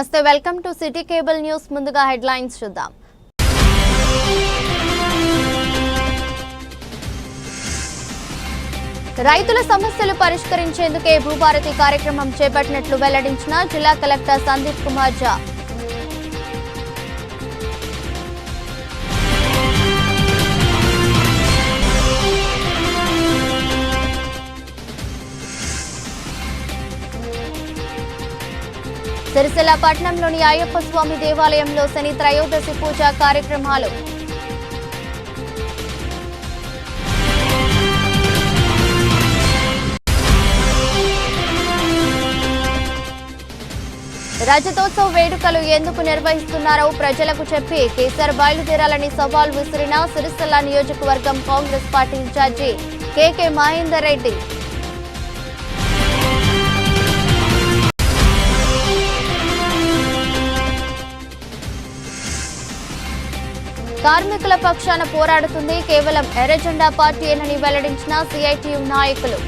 నమస్తే, welcome to city cable news. ముందుగా headlines చూద్దాం. రైతుల సమస్యలు పరిష్కరించేందుకే భూభారతి కార్యక్రమం చేపట్టినట్లు వెల్లడించిన జిల్లా కలెక్టర్ సందీప్ కుమార్ ఝా. సిరిసిల్ల పట్టణంలోని అయ్యప్ప స్వామి దేవాలయంలో శని త్రయోదశి పూజా కార్యక్రమాలు. రజతోత్సవ వేడుకలు ఎందుకు నిర్వహిస్తున్నారో ప్రజలకు చెప్పి కేసీఆర్ బయలుదేరాలని సవాల్ విసిరిన సిరిసిల్ల నియోజకవర్గం కాంగ్రెస్ పార్టీ ఇన్ఛార్జి కేకే మహేందర్ రెడ్డి. కార్మికుల పక్షాన పోరాడుతుంది కేవలం ఎర్రజెండా పార్టీయేనని వెల్లడించిన సిఐటియు నాయకులు.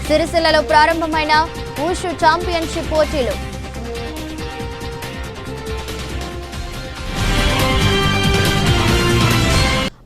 సిరిసిల్లలో ప్రారంభమైన ఊషు ఛాంపియన్షిప్ పోటీలు.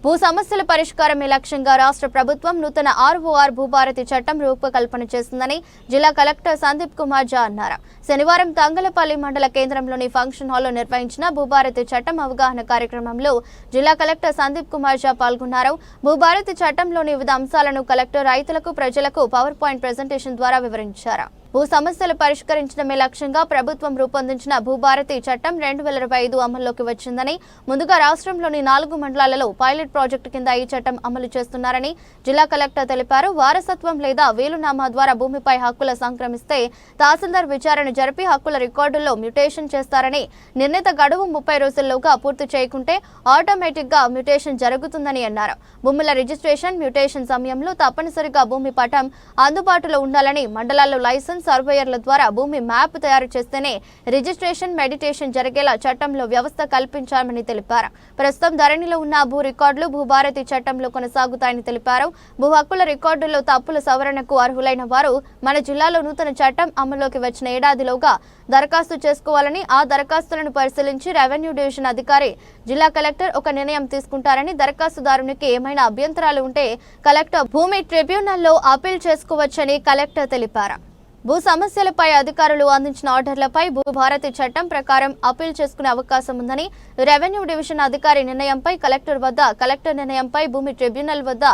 భూ సమస్యల పరిష్కారమే లక్ష్యంగా రాష్ట్ర ప్రభుత్వం నూతన ఆర్ఓఆర్ భూభారతి చట్టం రూపకల్పన చేస్తుందని జిల్లా కలెక్టర్ సందీప్ కుమార్ ఝా అన్నారు. శనివారం తంగలపల్లి మండల కేంద్రంలోని ఫంక్షన్ హాల్లో నిర్వహించిన భూభారతి చట్టం అవగాహన కార్యక్రమంలో జిల్లా కలెక్టర్ సందీప్ కుమార్ ఝా పాల్గొన్నారు. భూభారతి చట్టంలోని వివిధ అంశాలను కలెక్టర్ రైతులకు, ప్రజలకు పవర్ పాయింట్ ప్రెజెంటేషన్ ద్వారా వివరించారు. భూ సమస్యలు పరిష్కరించడమే లక్ష్యంగా ప్రభుత్వం రూపొందించిన భూభారతి చట్టం 2025 అమల్లోకి వచ్చిందని, ముందుగా రాష్ట్రంలోని 4 మండలాలలో పైలట్ ప్రాజెక్టు కింద ఈ చట్టం అమలు చేస్తున్నారని జిల్లా కలెక్టర్ తెలిపారు. వారసత్వం లేదా వీలునామా ద్వారా భూమిపై హక్కుల సంక్రమిస్తే తహసీల్దార్ విచారణ జరిపి హక్కుల రికార్డుల్లో మ్యూటేషన్ చేస్తారని, నిర్ణీత గడువు 30 రోజుల్లోగా పూర్తి చేయకుంటే ఆటోమేటిక్ గా మ్యూటేషన్ జరుగుతుందని అన్నారు. భూముల రిజిస్ట్రేషన్, మ్యూటేషన్ సమయంలో తప్పనిసరిగా భూమి పటం అందుబాటులో ఉండాలని, మండలాల్లో లైసెన్స్ సర్వేయర్ల ద్వారా భూమి మ్యాప్ తయారు చేస్తేనే రిజిస్ట్రేషన్, మెడిటేషన్ జరిగేలా చట్టంలో వ్యవస్థ కల్పించామని తెలిపారు. ప్రస్తుతం ధరణిలో ఉన్న భూ రికార్డులు భూభారతి చట్టంలో కొనసాగుతాయని తెలిపారు. భూ హక్కుల రికార్డుల్లో తప్పుల సవరణకు అర్హులైన వారు మన జిల్లాలో నూతన చట్టం అమల్లోకి వచ్చిన ఏడాదిలోగా దరఖాస్తు చేసుకోవాలని, ఆ దరఖాస్తులను పరిశీలించి రెవెన్యూ డివిజన్ అధికారి, జిల్లా కలెక్టర్ ఒక నిర్ణయం తీసుకుంటారని, దరఖాస్తుదారునికి ఏమైనా అభ్యంతరాలు ఉంటే కలెక్టర్ భూమి ట్రిబ్యునల్లో అప్పీల్ చేసుకోవచ్చని కలెక్టర్ తెలిపారు. భూ సమస్యలపై అధికారులు అందించిన ఆర్డర్లపై భూభారతి చట్టం ప్రకారం అప్పీల్ చేసుకునే అవకాశం ఉందని, రెవెన్యూ డివిజన్ అధికారి నిర్ణయంపై కలెక్టర్ వద్ద, కలెక్టర్ నిర్ణయంపై భూమి ట్రిబ్యునల్ వద్ద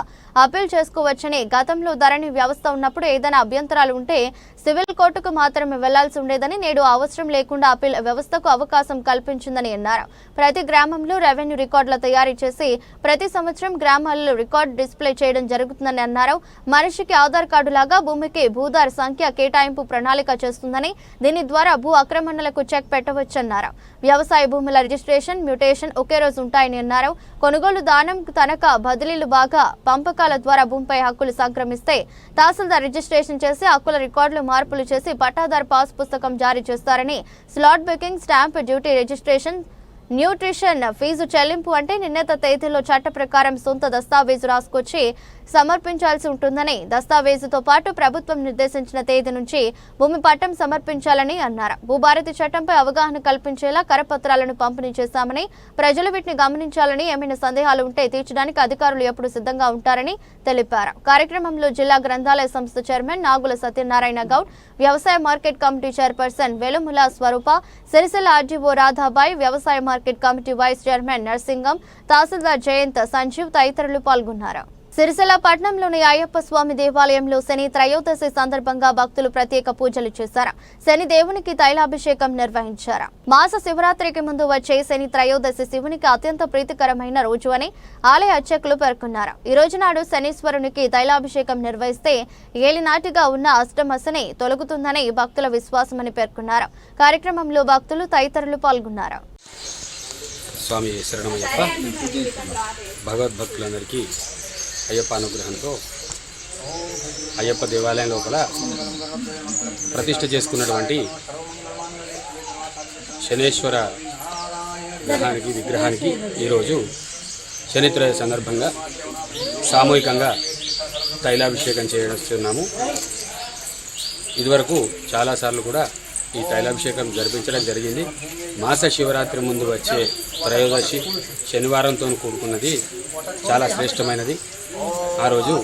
అప్పీల్ చేసుకోవచ్చని, గతంలో ధరణి వ్యవస్థ ఉన్నప్పుడు ఏదైనా అభ్యంతరాలు ఉంటే సివిల్ కోర్టుకు మాత్రమే వెళ్లాల్సి ఉండేదని, నేడు అవసరం లేకుండా అప్పీల్ వ్యవస్థకు అవకాశం కల్పించిందని అన్నారు. ప్రతి గ్రామంలో రెవెన్యూ రికార్డుల తయారీ చేసి ప్రతి సంవత్సరం గ్రామాల్లో రికార్డు డిస్ప్లే చేయడం జరుగుతుందని అన్నారు. మనిషికి ఆధార్ కార్డు లాగా భూమికి భూదార్ సంఖ్య కేటాయింపు ప్రణాళిక చేస్తుందని, దీని ద్వారా భూ ఆక్రమణలకు చెక్ పెట్టవచ్చన్నారు. వ్యవసాయ భూముల రిజిస్ట్రేషన్, మ్యూటేషన్ ఒకే రోజు ఉంటాయని అన్నారు. కొనుగోలు, దానం, తనఖా, బదిలీలు బాగా పంపకాల ద్వారా భూమిపై హక్కులు సంక్రమిస్తే తహసీల్దార్ రిజిస్ట్రేషన్ చేసి హక్కుల రికార్డులు మార్పులు చేసి పట్టాదారు పాస్ పుస్తకం జారీ చేస్తారని, slot booking, stamp duty, registration, nutrition fees చెల్లింపు అంటే నిర్ణీత తేదీలో చట్ట ప్రకారం సొంత దస్తావేజు రాసుకొచ్చి సమర్పించాల్సి ఉంటుందని, దస్తావేజుతో పాటు ప్రభుత్వం నిర్దేశించిన తేదీ నుంచి భూమి పట్టం సమర్పించాలని అన్నారు. భూభారతి చట్టంపై అవగాహన కల్పించేలా కరపత్రాలను పంపిణీ చేశామని, ప్రజలు వీటిని గమనించాలని, ఏమైనా సందేహాలు ఉంటే తీర్చడానికి అధికారులు ఎప్పుడు సిద్ధంగా ఉంటారని తెలిపారు. కార్యక్రమంలో జిల్లా గ్రంథాలయ సంస్థ చైర్మన్ నాగుల సత్యనారాయణ గౌడ్, వ్యవసాయ మార్కెట్ కమిటీ చైర్పర్సన్ వెలుముల స్వరూప, సిరిసిల్ల ఆర్డీఓ రాధాబాయ్, వ్యవసాయ market committee vice chairman Narsingam, తహసీల్దార్ జయంత్, సంజీవ్ తదితరులు పాల్గొన్నారు. సిరిసిల్ల పట్టణంలోని అయ్యప్ప స్వామి దేవాలయంలో శని త్రయోదశి సందర్భంగా భక్తులు ప్రత్యేక పూజలు చేశారు. శని దేవునికి తైలాభిషేకం నిర్వహించారు. మాస శివరాత్రికి ముందు వచ్చే శని త్రయోదశి శివునికి అత్యంత ప్రీతికరమైన రోజు అని ఆలయ అర్చకులు పేర్కొన్నారు. ఈ రోజు నాడు శనీశ్వరునికి తైలాభిషేకం నిర్వహిస్తే ఏలినాటిగా ఉన్న అష్టమ శని తొలగుతుందని భక్తుల విశ్వాసమని పేర్కొన్నారు. కార్యక్రమంలో భక్తులు తదితరులు పాల్గొన్నారు. స్వామి శరణమయ్యప్ప. భగవద్భక్తులందరికీ అయ్యప్ప అనుగ్రహంతో అయ్యప్ప దేవాలయం లోపల ప్రతిష్ఠ చేసుకున్నటువంటి శనేశ్వర విగ్రహానికి ఈరోజు శనిత్రయోదశి సందర్భంగా సామూహికంగా తైలాభిషేకం చేస్తున్నాము. ఇదివరకు చాలాసార్లు కూడా ఈ తైలాభిషేకం జరిపించడం జరిగింది. మాస శివరాత్రి ముందు వచ్చే త్రయోదశి శనివారంతో కూడుకున్నది, చాలా శ్రేష్టమైనది. ఆ రోజు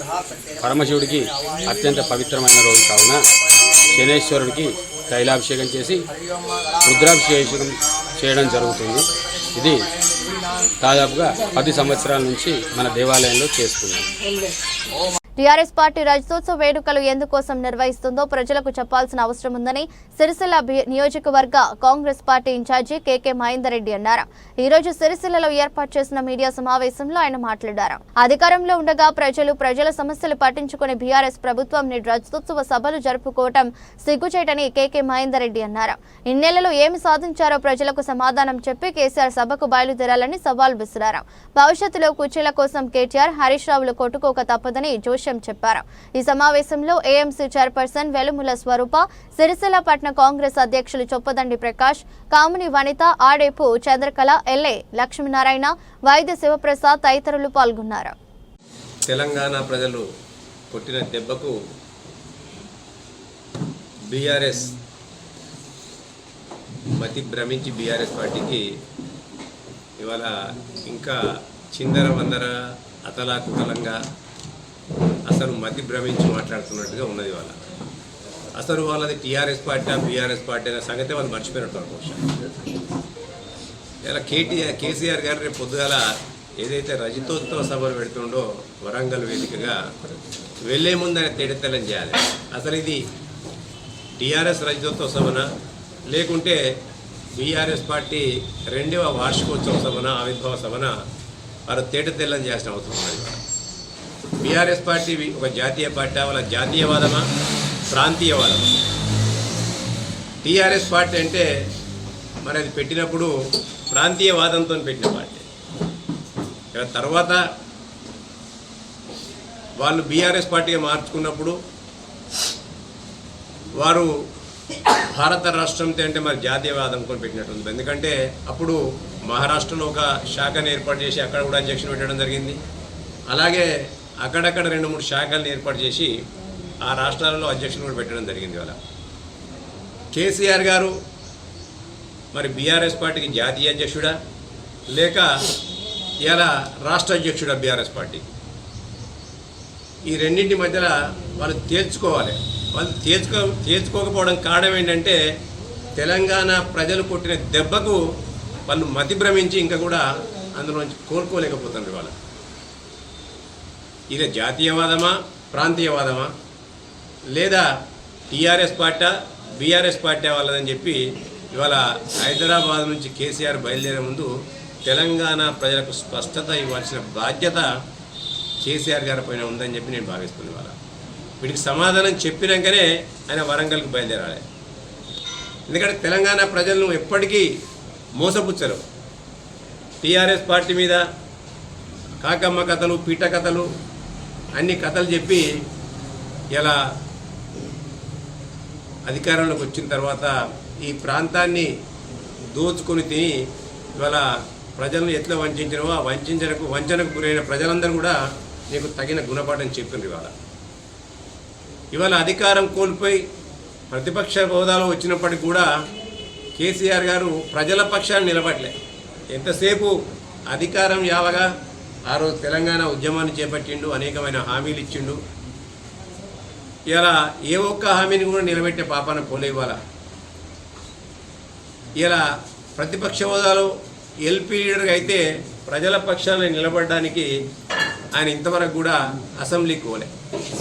పరమశివుడికి అత్యంత పవిత్రమైన రోజు కావున శనేశ్వరుడికి తైలాభిషేకం చేసి రుద్రాభిషేకం చేయడం జరుగుతుంది. ఇది దాదాపుగా 10 సంవత్సరాల నుంచి మన దేవాలయంలో చేస్తున్నాం. టీఆర్ఎస్ పార్టీ రజతోత్సవ వేడుకలు ఎందుకోసం నిర్వహిస్తుందో ప్రజలకు చెప్పాల్సిన అవసరం ఉందని సిరిసిల్ల నియోజకవర్గ కాంగ్రెస్ పార్టీ ఇన్ఛార్జి కేకే మహేందర్ రెడ్డి అన్నారు. ఈ రోజు సిరిసిల్లలో ఏర్పాటు చేసిన మీడియా సమావేశంలో ఆయన మాట్లాడారు. అధికారంలో ఉండగా ప్రజల సమస్యలు పట్టించుకునే బీఆర్ఎస్ ప్రభుత్వం నేడు రజతోత్సవ సభలు జరుపుకోవటం సిగ్గుచేటని కేకే మహేందర్ రెడ్డి అన్నారు. ఇన్నేళ్లలో ఏమి సాధించారో ప్రజలకు సమాధానం చెప్పి కేసీఆర్ సభకు బయలుదేరాలని సవాల్ విసిరారు. భవిష్యత్తులో కుర్చీల కోసం కేటీఆర్ హరీష్ రావులు కొట్టుకోక తప్పదని జోషం చెప్పారు. ఈ సమావేశంలో ఏఎంసీ చైర్పర్సన్ వెలుముల స్వరూప, సిరిసిల్ల పట్టణ కాంగ్రెస్ అధ్యక్షులు చొప్పదండి ప్రకాష్, కాముని వనిత, ఆడేపు చంద్రకళ, ఎల్ఏ లక్ష్మీనారాయణ, వైద్య శివప్రసాద్ తదితరులు పాల్గొన్నారు. తెలంగాణ ప్రజలు కొట్టిన దెబ్బకు బీఆర్ఎస్ మతి భ్రమించి బీఆర్ఎస్ పార్టీకి ఇవాళ ఇంకా చిందర వందర అతలాకుతలంగా అసలు మతి భ్రమించి మాట్లాడుతున్నట్టుగా ఉన్నది. వాళ్ళ అసలు వాళ్ళది టీఆర్ఎస్ పార్టీ బీఆర్ఎస్ పార్టీ అనే సంగతి వాళ్ళు మర్చిపోయినట్టు అనుకోవచ్చు. ఇలా కేసీఆర్ గారు రేపు పొద్దుగాల ఏదైతే రజతోత్సవ సభలు పెడుతుండో వరంగల్ వేదికగా వెళ్లే ముందు ఆయన తేడతెల్లం చేయాలి. అసలు ఇది టీఆర్ఎస్ రజతోత్సవ సభన లేకుంటే బీఆర్ఎస్ పార్టీ 2వ వార్షికోత్సవ సభన ఆవిర్భావ సభన వారు తేటతెల్లం చేయాల్సిన అవసరం ఉన్నది. బీఆర్ఎస్ పార్టీ ఒక జాతీయ పార్టీ, వాళ్ళ జాతీయవాదమా ప్రాంతీయవాదమా? టీఆర్ఎస్ పార్టీ అంటే మరి అది పెట్టినప్పుడు ప్రాంతీయవాదంతో పెట్టిన పార్టీ. తర్వాత వాళ్ళు బీఆర్ఎస్ పార్టీగా మార్చుకున్నప్పుడు వారు భారత రాష్ట్రంతో అంటే మరి జాతీయవాదం కొని పెట్టినట్టుంది. ఎందుకంటే అప్పుడు మహారాష్ట్రలో ఒక శాఖను ఏర్పాటు చేసి అక్కడ కూడా అధ్యక్షులు పెట్టడం జరిగింది. అలాగే అక్కడక్కడ 2-3 శాఖలను ఏర్పాటు చేసి ఆ రాష్ట్రాలలో అధ్యక్షులు కూడా పెట్టడం జరిగింది. వాళ్ళ కేసీఆర్ గారు మరి బీఆర్ఎస్ పార్టీకి జాతీయ అధ్యక్షుడా లేక ఇలా రాష్ట్ర అధ్యక్షుడా బీఆర్ఎస్ పార్టీ? ఈ రెండింటి మధ్యలో వాళ్ళు తేల్చుకోవాలి. వాళ్ళు తేల్చుకోకపోవడం కారణం ఏంటంటే తెలంగాణ ప్రజలు కొట్టిన దెబ్బకు వాళ్ళు మతి భ్రమించి ఇంకా కూడా అందులోంచి కోలుకోలేకపోతున్నారు. వాళ్ళు ఇది జాతీయవాదమా ప్రాంతీయవాదమా లేదా టీఆర్ఎస్ పార్టీ బీఆర్ఎస్ పార్టీ వాళ్ళదని చెప్పి ఇవాళ హైదరాబాద్ నుంచి కేసీఆర్ బయలుదేరే ముందు తెలంగాణ ప్రజలకు స్పష్టత ఇవ్వాల్సిన బాధ్యత కేసీఆర్ గారి పైన ఉందని చెప్పి నేను భావిస్తున్నాను. ఇవాళ వీటికి సమాధానం చెప్పినాకనే ఆయన వరంగల్కి బయలుదేరాలి. ఎందుకంటే తెలంగాణ ప్రజలను ఎప్పటికీ మోసపుచ్చరు. టీఆర్ఎస్ పార్టీ మీద కాకమ్మ కథలు, పీట కథలు, అన్ని కథలు చెప్పి ఇలా అధికారంలోకి వచ్చిన తర్వాత ఈ ప్రాంతాన్ని దోచుకొని తిని ఇవాళ ప్రజలను ఎట్లా వంచినో ఆ వంచనకు గురైన ప్రజలందరూ కూడా నీకు తగిన గుణపాఠం చెప్పిండ్రు. ఇవాళ అధికారం కోల్పోయి ప్రతిపక్ష హోదాలో వచ్చినప్పటికి కూడా కేసీఆర్ గారు ప్రజల పక్షాన్ని నిలబడలే. ఎంతసేపు అధికారం యావగా ఆ రోజు తెలంగాణ ఉద్యమాన్ని చేపట్టిండు, అనేకమైన హామీలు ఇచ్చిండు. ఇలా ఏ ఒక్క హామీని కూడా నిలబెట్టే పాపాన పోలే. ఇలా ప్రతిపక్ష హోదాలో ఎల్పీ లీడర్గా అయితే ప్రజల పక్షాన్ని నిలబడడానికి ఆయన ఇంతవరకు కూడా అసెంబ్లీకి పోలే.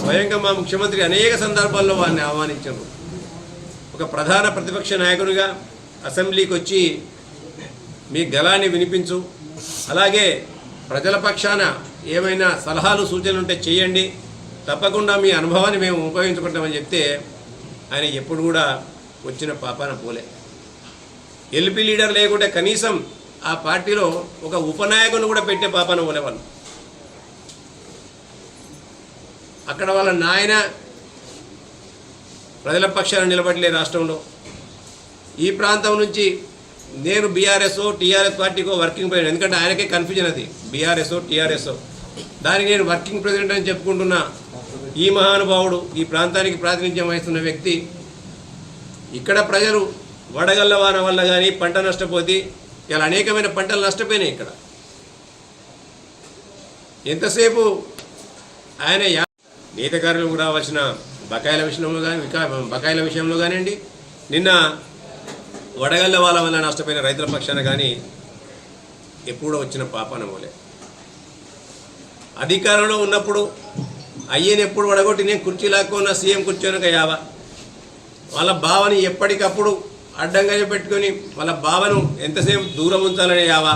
స్వయంగా మా ముఖ్యమంత్రి అనేక సందర్భాల్లో వారిని ఆహ్వానించారు. ఒక ప్రధాన ప్రతిపక్ష నాయకుడిగా అసెంబ్లీకి వచ్చి మీ గళాన్ని వినిపించు, అలాగే ప్రజల పక్షాన ఏమైనా సలహాలు సూచనలు ఉంటే చేయండి, తప్పకుండా మీ అనుభవాన్ని మేము ఉపయోగించుకుంటామని చెప్తే ఆయన ఎప్పుడు కూడా వచ్చిన పాపాన పోలే. ఎల్పీ లీడర్ లేకుంటే కనీసం ఆ పార్టీలో ఒక ఉపనాయకుని కూడా పెట్టే పాపాన పోలే వాళ్ళు. అక్కడ వాళ్ళ నాయన ప్రజల పక్షాన నిలబడలే రాష్ట్రంలో. ఈ ప్రాంతం నుంచి నేను బీఆర్ఎస్ఓ టీఆర్ఎస్ పార్టీకో వర్కింగ్ ప్రెసిడెంట్, ఎందుకంటే ఆయనకే కన్ఫ్యూజన్ అది బీఆర్ఎస్ఓ టీఆర్ఎస్ఓ, దానికి నేను వర్కింగ్ ప్రెసిడెంట్ అని చెప్పుకుంటున్నా. ఈ మహానుభావుడు ఈ ప్రాంతానికి ప్రాతినిధ్యం వహిస్తున్న వ్యక్తి, ఇక్కడ ప్రజలు వడగళ్ల వాన వల్ల కానీ పంట నష్టపోతే ఇలా అనేకమైన పంటలు నష్టపోయినాయి. ఇక్కడ ఎంతసేపు ఆయన నేత కార్యాలయంకు రావాల్సిన బకాయిల విషయంలో కానివ్వండి, నిన్న వడగళ్ల వాళ్ళ వల్ల నష్టపోయిన రైతుల పక్షాన కానీ ఎప్పుడో వచ్చిన పాపాన మోలే. అధికారంలో ఉన్నప్పుడు అయ్యని ఎప్పుడు వడగొట్టి నేను కుర్చీ లాక్కున్న సీఎం కూర్చోనక యావా, వాళ్ళ బావని ఎప్పటికప్పుడు అడ్డంగా పెట్టుకొని వాళ్ళ బావను ఎంతసేపు దూరం ఉంచాలని యావా.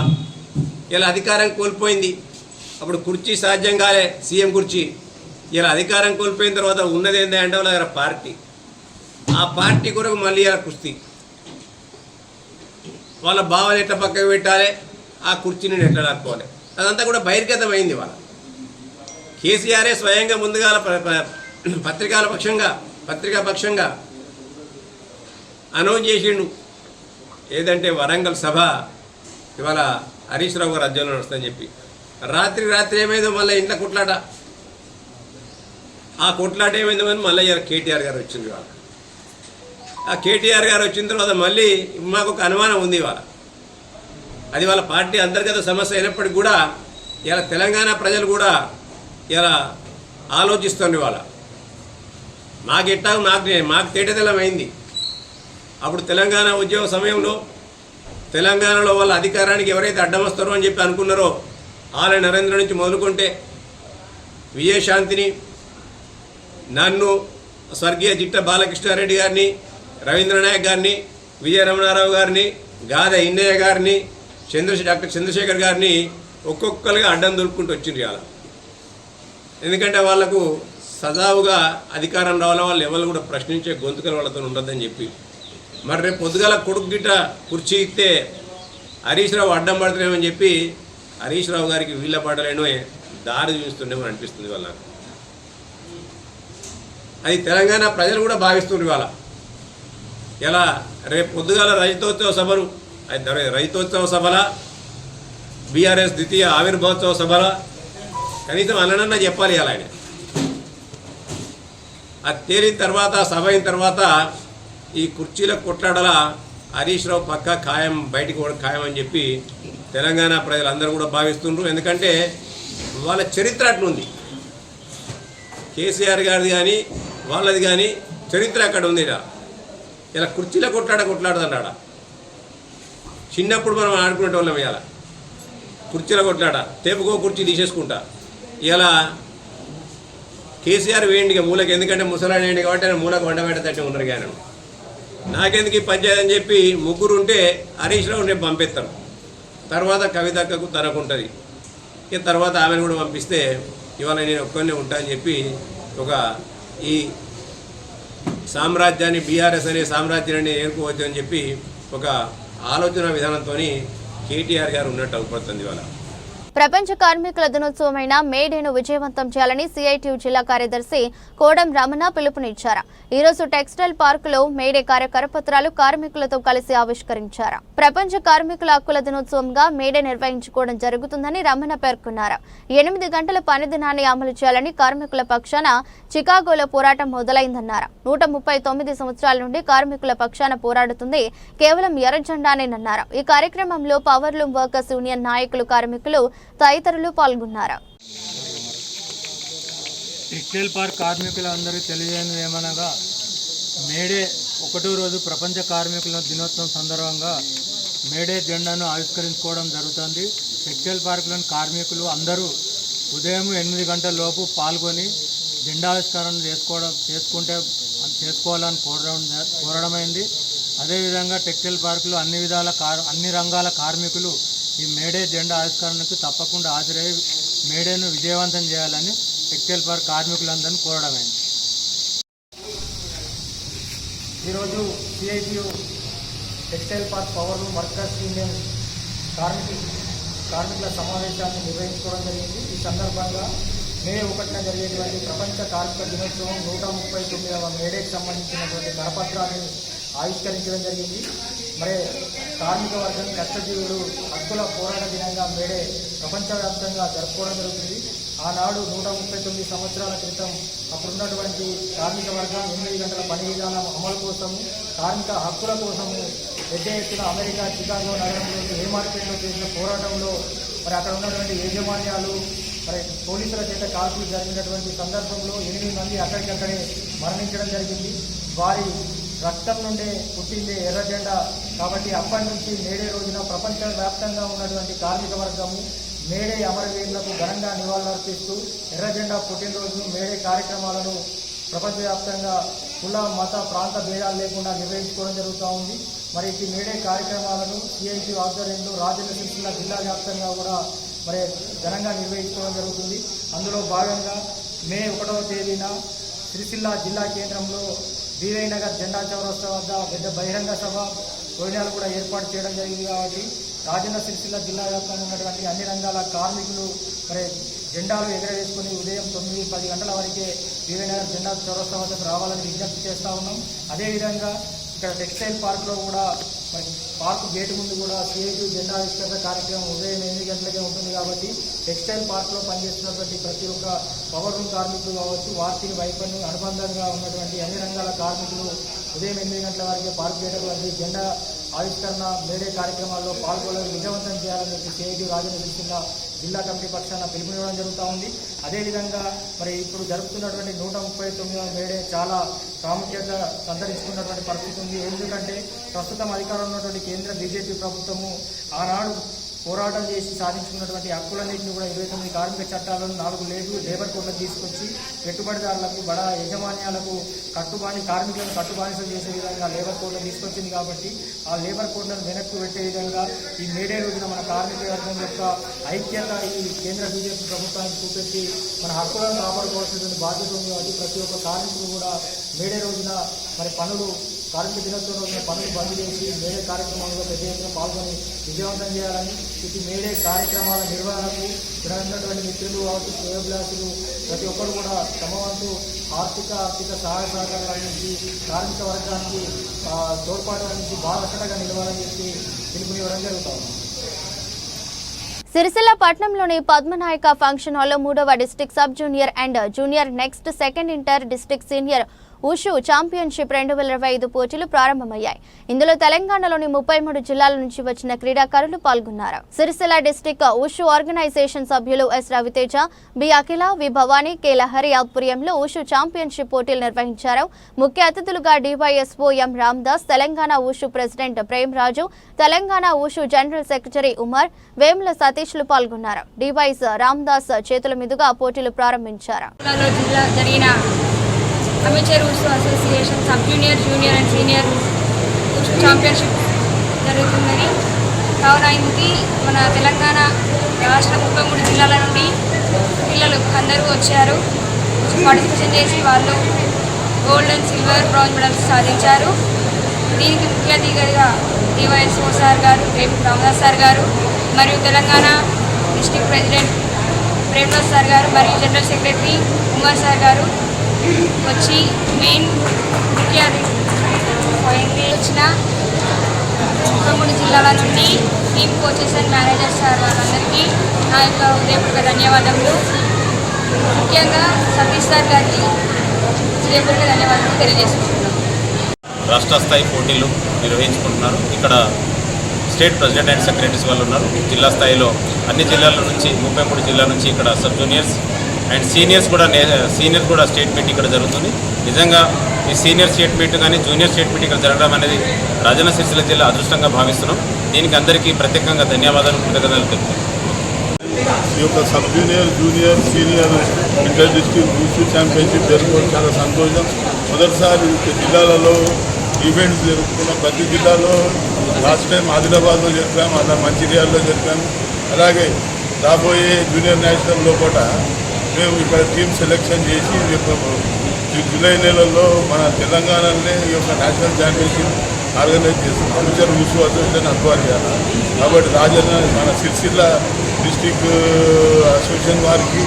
ఇలా అధికారం కోల్పోయింది, అప్పుడు కుర్చీ సాధ్యం కాలే సీఎం కుర్చీ. ఇలా అధికారం కోల్పోయిన తర్వాత ఉన్నది ఏంటంటే వాళ్ళ పార్టీ, ఆ పార్టీ కొరకు మళ్ళీ ఇలా కుస్తీ. వాళ్ళ బావని ఎట్లా పక్కకు పెట్టాలి, ఆ కుర్చీని ఎట్లా లాక్కోవాలి, అదంతా కూడా బహిర్గతమైంది. వాళ్ళ కేసీఆరే స్వయంగా ముందుగా పత్రికా పక్షంగా అనౌన్స్ చేసిండు. ఏదంటే వరంగల్ సభ ఇవాళ హరీష్ రావు గారు అధ్యయనం నడుస్తుందని చెప్పి, రాత్రి ఏమైందో మళ్ళీ ఇంట్లో కొట్లాట, ఆ కొట్లాట ఏమైందో అని మళ్ళీ కేటీఆర్ గారు వచ్చింది. ఇవాళ ఆ కేటీఆర్ గారు వచ్చిన తర్వాత మళ్ళీ మాకు ఒక అనుమానం ఉంది. ఇవాళ అది వాళ్ళ పార్టీ అంతర్గత సమస్య అయినప్పటికీ కూడా ఇలా తెలంగాణ ప్రజలు కూడా ఇలా ఆలోచిస్తుంది. ఇవాళ మాకు తేటతెల్లమైంది. అప్పుడు తెలంగాణ ఉద్యమ సమయంలో తెలంగాణలో వాళ్ళ అధికారానికి ఎవరైతే అడ్డం వస్తారో అని చెప్పి అనుకున్నారో, ఆలయ నరేంద్ర నుంచి మొదలుకుంటే విజయశాంతిని, నన్ను, స్వర్గీయ జిట్ట బాలకృష్ణారెడ్డి గారిని, రవీంద్రనాయక్ గారిని, విజయరమణారావు గారిని, గాద ఇన్నయ్య గారిని, డాక్టర్ చంద్రశేఖర్ గారిని ఒక్కొక్కరుగా అడ్డం దొరుకుంటూ వచ్చింది. ఇవాళ ఎందుకంటే వాళ్లకు సజావుగా అధికారం రావాల, వాళ్ళు ఎవరు కూడా ప్రశ్నించే గొంతుకలు వాళ్ళతో ఉండొద్దని చెప్పి. మరి రేపు పొద్దుగాల కొడుకు గిట్ట కుర్చీ ఇస్తే హరీష్ రావు అడ్డం పడుతున్నామని చెప్పి హరీష్ రావు గారికి వీళ్ళ పాటలేనో దారి చూస్తుండేమో అనిపిస్తుంది వాళ్ళ. అది తెలంగాణ ప్రజలు కూడా భావిస్తున్నారు. ఇవాళ ఇలా రేపు పొద్దుగాల రైతోత్సవ సభల బీఆర్ఎస్ ద్వితీయ ఆవిర్భావోత్సవ సభల కనీసం అన్ననన్నా చెప్పాలి. అలా ఆయన అది తేలిన తర్వాత, సభ అయిన తర్వాత ఈ కుర్చీల కొట్లాడల హరీష్ రావు పక్కా ఖాయం, బయటికి కూడా ఖాయం అని చెప్పి తెలంగాణ ప్రజలందరూ కూడా భావిస్తుండ్రు. ఎందుకంటే వాళ్ళ చరిత్ర అట్లుంది. కేసీఆర్ గారిది కానీ వాళ్ళది కానీ చరిత్ర అక్కడ ఉంది. ఇలా కుర్చీల కొట్లాడుతున్నాడా. చిన్నప్పుడు మనం ఆడుకునే వాళ్ళం. ఇలా కుర్చీల కొట్లాడ, తేపుకో కుర్చీ తీసేసుకుంటా. ఇలా కేసీఆర్ వేయండి మూలకి, ఎందుకంటే ముసలాడు వేయండి కాబట్టి ఆయన మూలకు వంట పెట్టేటట్టే ఉన్నారు. కానీ నాకెందుకు ఈ పంచాయతీ అని చెప్పి ముగ్గురు ఉంటే హరీష్ రావు రేపు పంపిస్తాను. తర్వాత కవితక్కకు తనకుంటుంది. ఇక తర్వాత ఆమెను కూడా పంపిస్తే ఇవాళ నేను ఒక్కనే ఉంటా అని చెప్పి ఒక ఈ సామ్రాజ్యాన్ని, బీఆర్ఎస్ అనే సామ్రాజ్యాన్ని ఏర్కోవచ్చు అని చెప్పి ఒక ఆలోచన విధానంతో కేటీఆర్ గారు ఉన్నట్టు అవుపడుతుంది. ఇవాళ ప్రపంచ కార్మికుల దినోత్సవమైన మేడేను విజయవంతం చేయాలని సిఐటియు జిల్లా కార్యదర్శి కోడం రమణ పిలుపునిచ్చారు. ఈ రోజు టెక్స్టైల్ పార్కులో మేడే కార్యకరపత్రాలు కార్మికులతో కలిసి ఆవిష్కరించారు. ప్రపంచ కార్మికుల హక్కుల దినోత్సవంగా మేడే నిర్వహించుకోవడం జరుగుతుందని రమణ పేర్కొన్నారు. 8 గంటల పని దినాన్ని అమలు చేయాలని కార్మికుల పక్షాన చికాగోలో పోరాటం మొదలైందన్నారు. 139 సంవత్సరాల నుండి కార్మికుల పక్షాన పోరాడుతుంది కేవలం ఎర్రజెండానేనన్నారు. ఈ కార్యక్రమంలో పవర్లూమ్ వర్కర్స్ యూనియన్ నాయకులు, కార్మికులు తదితరులు పాల్గొన్నారు. టెక్స్టైల్ పార్క్ కార్మికులందరూ తెలియజేయనిది ఏమనగా, మేడే 1వ రోజు ప్రపంచ కార్మికుల దినోత్సవం సందర్భంగా మేడే జెండాను ఆవిష్కరించుకోవడం జరుగుతుంది. టెక్స్టైల్ పార్కులోని కార్మికులు అందరూ ఉదయం 8 గంటల లోపు పాల్గొని జెండావిష్కరణ చేసుకోవాలని కోరడమైంది. అదేవిధంగా టెక్స్టైల్ పార్కులో అన్ని రంగాల కార్మికులు ఈ మేడే జెండా ఆవిష్కరణకు తప్పకుండా హాజరై మేడేను విజయవంతం చేయాలని టెక్స్టైల్ పార్క్ కార్మికులందరినీ కోరడమైంది. ఈరోజు CITU textile park powerloom workers union కార్మికుల సమావేశాన్ని నిర్వహించుకోవడం జరిగింది. ఈ సందర్భంగా మే 1న జరిగేటువంటి ప్రపంచ కార్మిక దినోత్సవం 139వ మేడేకి సంబంధించినటువంటి కరపత్రాన్ని ఆవిష్కరించడం జరిగింది. మరి కార్మిక వర్గం కష్టజీవులు హక్కుల పోరాట దినంగా మేడే ప్రపంచవ్యాప్తంగా జరుపుకోవడం జరుగుతుంది. ఆనాడు 139 సంవత్సరాల క్రితం అప్పుడున్నటువంటి కార్మిక వర్గం 8 గంటల పని విధానం అమలు కోసము, కార్మిక హక్కుల కోసము పెద్ద ఎత్తున అమెరికా చికాగో నగరంలోని హేమార్పేటలో చేసిన పోరాటంలో మరి అక్కడ ఉన్నటువంటి యాజమాన్యాలు మరి పోలీసుల చేత కాల్పులు జరిగినటువంటి సందర్భంలో 8 మంది అక్కడికక్కడే మరణించడం జరిగింది. వారి రక్తం నుండే పుట్టిందే ఎర్ర జెండా. కాబట్టి అప్పటి నుంచి మేడే రోజున ప్రపంచవ్యాప్తంగా ఉన్నటువంటి కార్మిక వర్గము మేడే అమరవీరులకు ఘనంగా నివాళులర్పిస్తూ ఎర్ర జెండా పుట్టినరోజును మేడే కార్యక్రమాలను ప్రపంచవ్యాప్తంగా కుల మత ప్రాంత భేదాలు లేకుండా నిర్వహించుకోవడం జరుగుతూ ఉంది. మరి ఈ మేడే కార్యక్రమాలను సిఐటి ఆధ్వర్యంలో రాజన్న సిరిసిల్ల జిల్లా వ్యాప్తంగా కూడా మరి ఘనంగా నిర్వహించుకోవడం జరుగుతుంది. అందులో భాగంగా మే 1వ తేదీన సిరిసిల్ల జిల్లా కేంద్రంలో బీవై నగర్ జెండా చౌరస్తా వద్ద పెద్ద బహిరంగ సభ భోజనాలు కూడా ఏర్పాటు చేయడం జరిగింది. కాబట్టి రాజన్న సిరిసిల్ల జిల్లా వ్యాప్తంగా ఉన్నటువంటి అన్ని రంగాల కార్మికులు మరి జెండాలు ఎగరవేసుకుని ఉదయం 9-10 గంటల వరకే బీవై నగర్ జెండా చౌరస్తా వద్దకు రావాలని విజ్ఞప్తి చేస్తూ ఉన్నాం. అదేవిధంగా ఇక్కడ టెక్స్టైల్ పార్క్లో కూడా మరి పార్క్ గేటు ముందు కూడా సిఐటి జెండా ఆవిష్కరణ కార్యక్రమం ఉదయం 8 గంటలకే ఉంటుంది. కాబట్టి టెక్స్టైల్ పార్క్లో పనిచేస్తున్నటువంటి ప్రతి ఒక్క పవర్ రూమ్ కార్మికులు కావచ్చు, వార్తీయ వైపన్యం అనుబంధంగా ఉన్నటువంటి అన్ని రంగాల కార్మికులు ఉదయం 8 గంటల వరకే పార్క్ గేటు వరకు జెండా ఆవిష్కరణ మేడే కార్యక్రమాల్లో పాల్గొనడం విజయవంతం చేయాలని చెప్పి సిఐటి రాజన్న సిరిసిల్ల జిల్లా కమిటీ పక్షాన పిలుపునివ్వడం జరుగుతూ ఉంది. అదేవిధంగా మరి ఇప్పుడు జరుపుతున్నటువంటి 139వ మేడే చాలా ప్రాముఖ్యత సంతరించుకున్నటువంటి పరిస్థితి ఉంది. ఎందుకంటే ప్రస్తుతం అధికారంలో ఉన్నటువంటి కేంద్ర బీజేపీ ప్రభుత్వము ఆనాడు పోరాటం చేసి సాధించుకున్నటువంటి హక్కులన్నింటినీ కూడా 29 కార్మిక చట్టాలను 4 లేబర్ కోడ్లను తీసుకొచ్చి పెట్టుబడిదారులకు బడా యజమాన్యాలకు కార్మికులను కట్టుబానిసలు చేసే విధంగా లేబర్ కోడ్లను తీసుకొచ్చింది. కాబట్టి ఆ లేబర్ కోడ్లను వెనక్కి పెట్టే విధంగా ఈ మేడే రోజున మన కార్మిక వర్గం యొక్క ఐక్యత ఈ కేంద్ర బీజేపీ ప్రభుత్వానికి చూపెట్టి మన హక్కులను కాపాడుకోవాల్సినటువంటి బాధ్యత ఉంది. కాబట్టి ప్రతి ఒక్క కార్మికులు కూడా మేడే రోజున మరి కార్మిక దినోత్సవం రోజున పనులు బంద్ చేసి మేడే కార్యక్రమంలో పెద్ద ఎత్తున పాల్గొని విజయవంతం చేయాలని, ఇది మేడే కార్యక్రమాల నిర్వహణకు ఇక్కడ ఉన్నటువంటి మిత్రులు కావచ్చు, శ్రేయోభిలాషులు ప్రతి ఒక్కరు కూడా తమ వంతు ఆర్థిక సహాయ సహకారాలు అందించి కార్మిక వర్గానికి తోడ్పాటు అందించి బాగా నిలవాలని చెప్పి పిలుపునివ్వడం జరుగుతుంది. సిరిసిల్ల పట్టణంలోని పద్మనాయక ఫంక్షన్ హాల్లో 3వ district sub junior and junior next second inter district senior wushu championship 2025 పోటీలు ప్రారంభమయ్యాయి. ఇందులో తెలంగాణలోని 33 జిల్లాల నుంచి వచ్చిన క్రీడాకారులు పాల్గొన్నారు. సిరిసిల్ల డిస్ట్రిక్ట్ ఉషు ఆర్గనైజేషన్ సభ్యులు S Raviteja, B Akhila, V Bhavani, K Lahari ఆధ్వర్యంలో ఉషు ఛాంపియన్షిప్ పోటీలు నిర్వహించారు. ముఖ్య అతిథులుగా DYSO M Ramdas, Telangana wushu president Premaraju, Telangana wushu general secretary Umar, Vemula సతీష్లు పాల్గొన్నారు. డివైఎస్ రామ్దాస్ చేతుల మీదుగా పోటీలు ప్రారంభించారు. Amateur wushu association sub junior, junior and senior wushu championship జరుగుతుందని, కావున ఇందుకు మన తెలంగాణ రాష్ట్ర 33 జిల్లాల నుండి పిల్లలు అందరూ వచ్చారు. పార్టిసిపేషన్ చేసి వాళ్ళు gold and silver, bronze medals సాధించారు. దీనికి ముఖ్య అతిథిగా డివైఎస్ఓ సార్ గారు, రామదాస్ సార్ గారు, మరియు Telangana district president Premraj sir గారు మరియు జనరల్ సెక్రటరీ ఉమర్ సార్ గారు వచ్చి మెయిన్ ముఖ్య వచ్చిన 33 జిల్లాల నుండి team coaches and managers sir వాళ్ళందరికీ నా యొక్క హృదయపూర్వక ధన్యవాదములు. ముఖ్యంగా సతీష్ సార్ గారికి హృదయపూర్వక ధన్యవాదాలు తెలియజేసుకుంటున్నాను. రాష్ట్ర స్థాయి పోటీలు నిర్వహించుకుంటున్నారు. ఇక్కడ స్టేట్ ప్రెసిడెంట్ అండ్ సెక్రటరీస్ వాళ్ళు ఉన్నారు. జిల్లా స్థాయిలో అన్ని జిల్లాల నుంచి 33 జిల్లాల నుంచి ఇక్కడ సబ్ జూనియర్స్ అండ్ సీనియర్ కూడా స్టేట్ మీట్ ఇక్కడ జరుగుతుంది. నిజంగా ఈ సీనియర్ స్టేట్ మీట్ కానీ జూనియర్ స్టేట్ మీట్ ఇక్కడ జరగడం అనేది రాజన్న సిరిసిల్ల జిల్లా అదృష్టంగా భావిస్తున్నాం. దీనికి అందరికీ ప్రత్యేకంగా ధన్యవాదాలు, కృతజ్ఞతలు తెలుపుతున్నాం. ఈ యొక్క sub junior, junior, senior inter district wushu championship జరుపుకోవడం చాలా సంతోషం. మొదటిసారి జిల్లాలలో ఈవెంట్స్ జరుపుకున్న ప్రతి జిల్లాలో లాస్ట్ టైం ఆదిలాబాద్లో జరిపాము, అలా మంచిర్యాలలో జరిపాము. అలాగే రాబోయే జూనియర్ నేషనల్ లోపల మేము ఇక్కడ టీమ్ సెలెక్షన్ చేసి జూలై నెలలో మన తెలంగాణలోనే ఈ యొక్క నేషనల్ ఛాంపియన్షిప్ ఆర్గనైజ్ చేస్తాం. అమెచర్ ఉషు అసోసియేషన్ ఆధ్వర్యాన. కాబట్టి మన సిరిసిల్ల డిస్టిక్ అసోసియేషన్ వారికి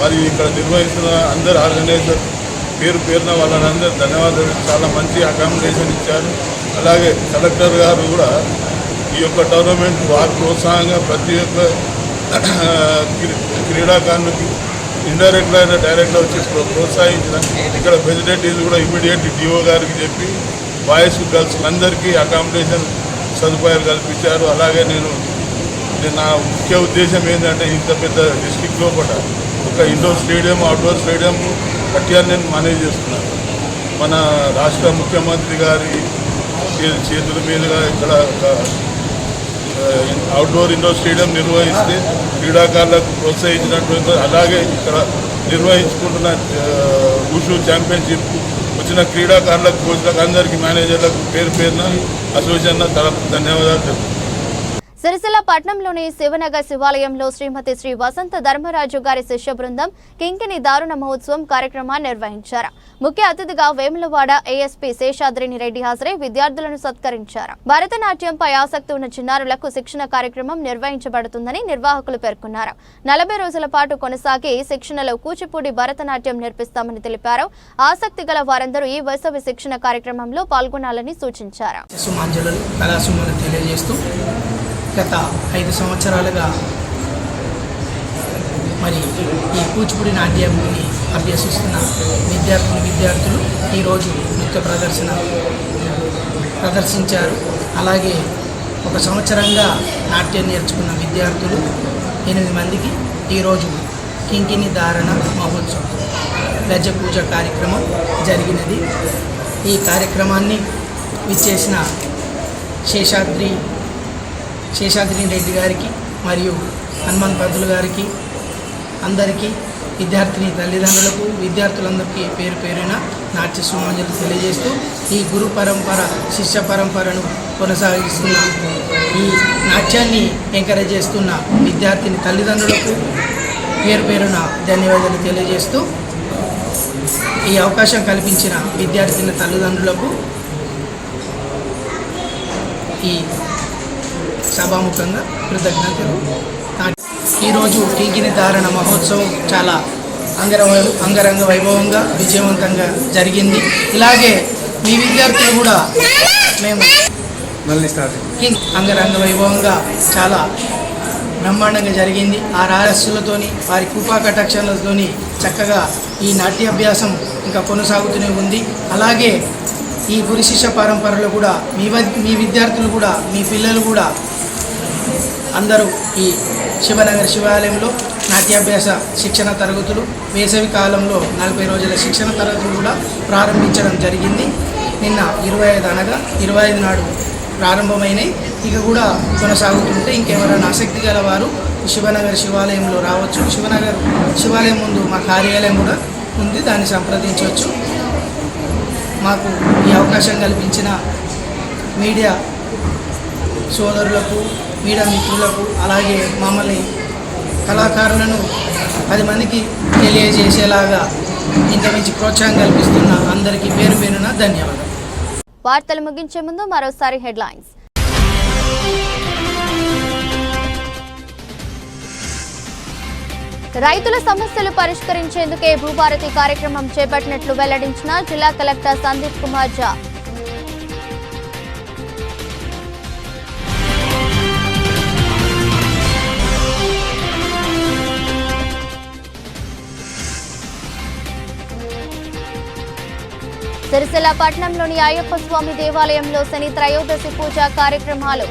మరి ఇక్కడ నిర్వహిస్తున్న అందరు ఆర్గనైజర్ పేరున వాళ్ళందరూ ధన్యవాదాలు. చాలా మంచి అకామిడేషన్ ఇచ్చారు. అలాగే కలెక్టర్ గారు కూడా ఈ యొక్క టోర్నమెంట్ వారి ప్రోత్సాహంగా ప్రతి ఒక్క క్రీడాకారునికి ఇండైరెక్ట్గా అయినా డైరెక్ట్గా వచ్చి ప్రోత్సహించిన ఇక్కడ ఫెసిలిటీస్ కూడా ఇమీడియట్ డిఓ గారికి చెప్పి బాయ్స్ గర్ల్స్ అందరికీ అకామిడేషన్ సదుపాయాలు కల్పించారు. అలాగే నా ముఖ్య ఉద్దేశం ఏంటంటే ఇంత పెద్ద డిస్ట్రిక్ట్ లోపల ఒక ఇండోర్ స్టేడియం అవుట్డోర్ స్టేడియం కట్టాలని నేను మేనేజ్ చేస్తున్నాను. మన రాష్ట్ర ముఖ్యమంత్రి గారి చేతుల మీదుగా ఇక్కడ అవుట్డోర్ ఇండోర్ స్టేడియం నిర్వహిస్తే క్రీడాకారులకు ప్రోత్సహించినటువంటి అలాగే ఇక్కడ నిర్వహించుకుంటున్న వుషు ఛాంపియన్షిప్ వచ్చిన క్రీడాకారులకు కోచ్లకు అందరికీ మేనేజర్లకు పేరున అసోసియేషన్ తరఫు ధన్యవాదాలు చెప్తున్నాను. సిరిసిల్ల పట్నంలోని శివనగర్ శివాలయంలో శ్రీమతి శ్రీ వసంత ధర్మరాజు గారి శిష్య బృందం కింకిణి దారుణ మహోత్సవం కార్యక్రమాన్ని నిర్వహించారు. ముఖ్య అతిథిగా వేములవాడ ఏఎస్పీ శేషాద్రిని రెడ్డి హాజరై విద్యార్థులను సత్కరించారు. భరతనాట్యంపై ఆసక్తి ఉన్న చిన్నారులకు శిక్షణ కార్యక్రమం నిర్వహించబడుతుందని నిర్వాహకులు పేర్కొన్నారు. 40 రోజుల పాటు కొనసాగి శిక్షణలో కూచిపూడి భరతనాట్యం నేర్పిస్తామని తెలిపారు. ఆసక్తి గల వారందరూ ఈ వేసవి శిక్షణ కార్యక్రమంలో పాల్గొనాలని సూచించారు. గత 5 సంవత్సరాలుగా మరి ఈ కూచిపూడి నాట్యాన్ని అభ్యసిస్తున్న విద్యార్థులు ఈరోజు నృత్య ప్రదర్శించారు. అలాగే 1 సంవత్సరంగా నాట్యం నేర్చుకున్న విద్యార్థులు 8 మందికి ఈరోజు కింకిణి ధారణ మహోత్సవం గజ పూజ కార్యక్రమం జరిగినది. ఈ కార్యక్రమాన్ని విచ్చేసిన శేషాద్రి రెడ్డి గారికి మరియు హనుమాన్ పంతులు గారికి అందరికీ విద్యార్థిని తల్లిదండ్రులకు విద్యార్థులందరికీ పేరున నాట్య సుమాంజలి తెలియజేస్తూ ఈ గురు పరంపర శిష్య పరంపరను కొనసాగిస్తున్న ఈ నాట్యాన్ని ఎంకరేజ్ చేస్తున్న విద్యార్థిని తల్లిదండ్రులకు పేరున ధన్యవాదాలు తెలియజేస్తూ ఈ అవకాశం కల్పించిన విద్యార్థిని తల్లిదండ్రులకు ఈ సభాముఖంగా కృతజ్ఞతలు. ఈరోజు కింకిణి ధారణ మహోత్సవం చాలా అంగరంగ వైభవంగా విజయవంతంగా జరిగింది. ఇలాగే మీ విద్యార్థులు కూడా మేము అంగరంగ వైభవంగా చాలా బ్రహ్మాండంగా జరిగింది. ఆ రాజస్సులతోని వారి కృపా కటాక్షాలతోని చక్కగా ఈ నాట్యాభ్యాసం ఇంకా కొనసాగుతూనే ఉంది. అలాగే ఈ గురు శిష్య పరంపరలో కూడా మీ విద్యార్థులు కూడా మీ పిల్లలు కూడా అందరూ ఈ శివనగర్ శివాలయంలో నాట్యాభ్యాస శిక్షణ తరగతులు వేసవి కాలంలో 40 రోజుల శిక్షణ తరగతులు కూడా ప్రారంభించడం జరిగింది. నిన్న 25 నాడు ప్రారంభమైనవి. ఇక కూడా కొనసాగుతుంటే ఇంకెవరైనా ఆసక్తి గల వారు శివనగర్ శివాలయంలో రావచ్చు. శివనగర్ శివాలయం ముందు మా కార్యాలయం కూడా ఉంది, దాన్ని సంప్రదించవచ్చు. మాకు ఈ అవకాశం కల్పించిన మీడియా సోదరులకు మీడియా మిత్రులకు అలాగే మమ్మల్ని కళాకారులను 10 మందికి తెలియజేసేలాగా ఇంత మంచి ప్రోత్సాహం కల్పిస్తున్న అందరికీ పేరున ధన్యవాదాలు. వార్తలు ముగించే ముందు మరోసారి హెడ్లైన్స్. రైతుల సమస్యలు పరిష్కరించేందుకే భూభారతి కార్యక్రమం చేపట్టినట్లు వెల్లడించిన జిల్లా కలెక్టర్ సందీప్ కుమార్ ఝా. సిరిసిల్ల పట్టణంలోని అయ్యప్ప స్వామి దేవాలయంలో శని త్రయోదశి పూజా కార్యక్రమాలు.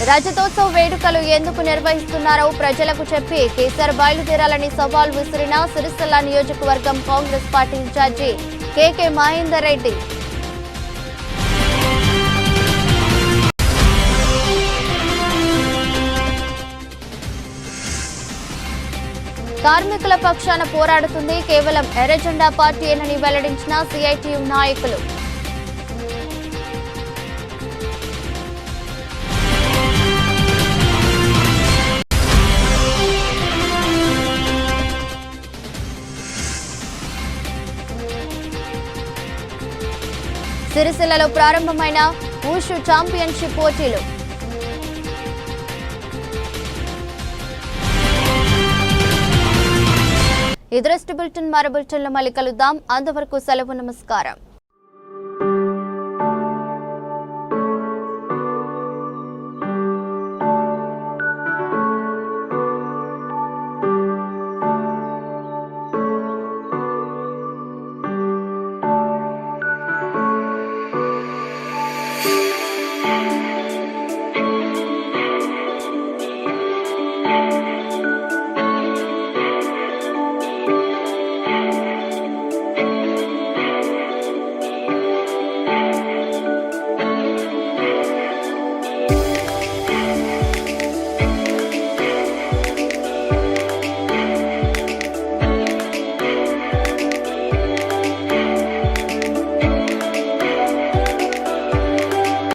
రజతోత్సవ వేడుకలు ఎందుకు నిర్వహిస్తున్నారో ప్రజలకు చెప్పి కేసీఆర్ బయలుదేరాలని సవాల్ విసిరిన సిరిసిల్ల నియోజకవర్గం కాంగ్రెస్ పార్టీ ఇన్ఛార్జి కేకే మహేందర్ రెడ్డి. కార్మికుల పక్షాన పోరాడుతుంది కేవలం ఎర్రజెండా పార్టీయేనని వెల్లడించిన సిఐటియు నాయకులు. సిరిసిల్లలో ప్రారంభమైన వుషు ఛాంపియన్షిప్ పోటీలు. ఇది రెస్ట్ బులెటిన్ మరో బులెటిన్లో మళ్ళీ కలుద్దాం. అంతవరకు సెలవు. నమస్కారం.